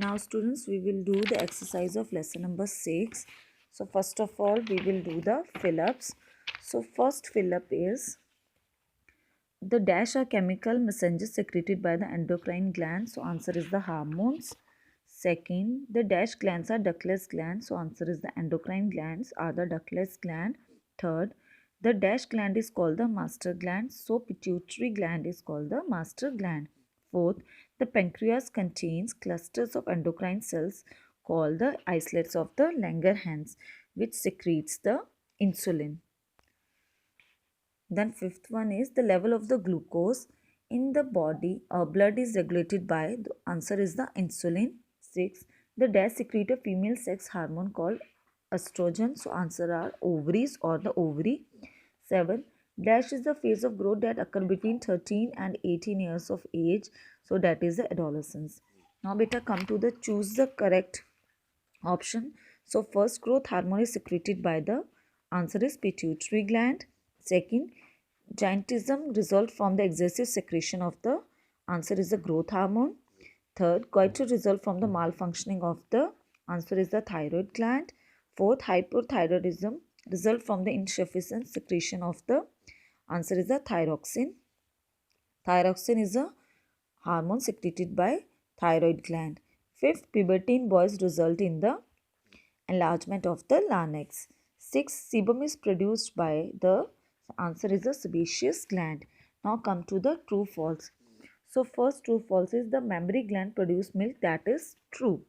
Now students, we will do the exercise of lesson number 6. So first of all, we will do the fill-ups. So first fill-up is the dash are chemical messengers secreted by the endocrine gland. So answer is the hormones. Second, the dash glands are ductless glands. So answer is the endocrine glands are the ductless gland. Third, the dash gland is called the master gland. So pituitary gland is called the master gland. Fourth, the pancreas contains clusters of endocrine cells called the islets of the Langerhans, which secretes the insulin. Then fifth one is the level of the glucose in the body. Blood is regulated by, the answer is the insulin. Six, the dash secrete a female sex hormone called estrogen. So answer are ovaries or the ovary. 7, dash is the phase of growth that occur between 13 and 18 years of age. So that is the adolescence. Now beta come to the choose the correct option. So first, growth hormone is secreted by the, answer is pituitary gland. Second, giantism result from the excessive secretion of the, answer is the growth hormone. Third, goiter result from the malfunctioning of the, answer is the thyroid gland. Fourth, hypothyroidism result from the insufficient secretion of the, answer is the thyroxine. Thyroxine is a hormone secreted by thyroid gland. Fifth, puberty in boys result in the enlargement of the larynx. 6, sebum is produced by the, answer is the sebaceous gland. Now come to the true false. So first true false is the mammary gland produce milk, that is true.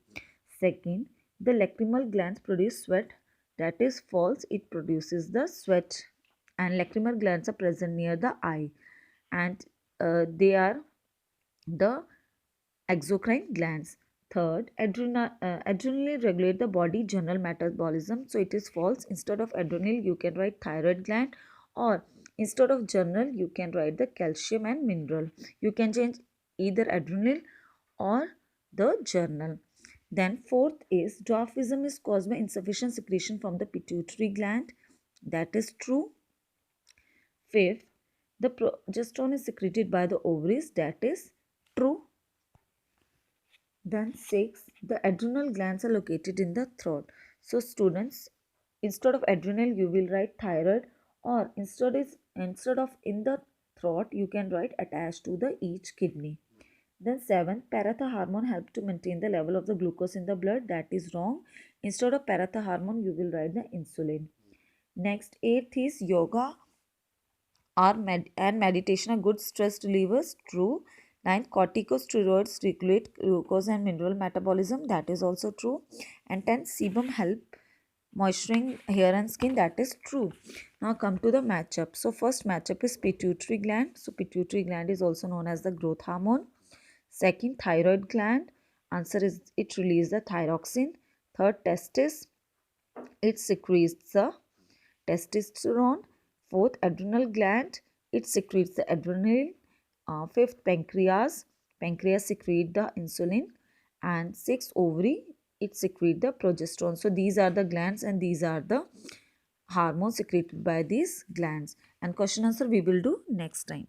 Second, the lacrimal glands produce sweat, that is false, it produces the sweat. And lacrimal glands are present near the eye, and they are the exocrine glands. Third, adrenal regulate the body general metabolism. So it is false. Instead of adrenal, you can write thyroid gland, or instead of general, you can write the calcium and mineral. You can change either adrenal or the journal. Then fourth is dwarfism is caused by insufficient secretion from the pituitary gland. That is true. Fifth, the progesterone is secreted by the ovaries. That is true. Then 6, the adrenal glands are located in the throat. So students, instead of adrenal, you will write thyroid, or instead of in the throat, you can write attached to the each kidney. Then 7, parathormone help to maintain the level of the glucose in the blood. That is wrong. Instead of parathormone, you will write the insulin. Next, 8th is yoga and meditation are good stress relievers. True. 9th, corticosteroids regulate glucose and mineral metabolism. That is also true. And 10th, sebum help moisturizing hair and skin. That is true. Now come to the matchup. So first matchup is pituitary gland. So pituitary gland is also known as the growth hormone. Second, thyroid gland. Answer is it releases the thyroxine. Third, testis. It secretes the testosterone. Fourth, adrenal gland. It secretes the adrenaline. Fifth, pancreas. Pancreas secrete the insulin. And sixth, ovary. It secrete the progesterone. So these are the glands and these are the hormones secreted by these glands. And question answer we will do next time.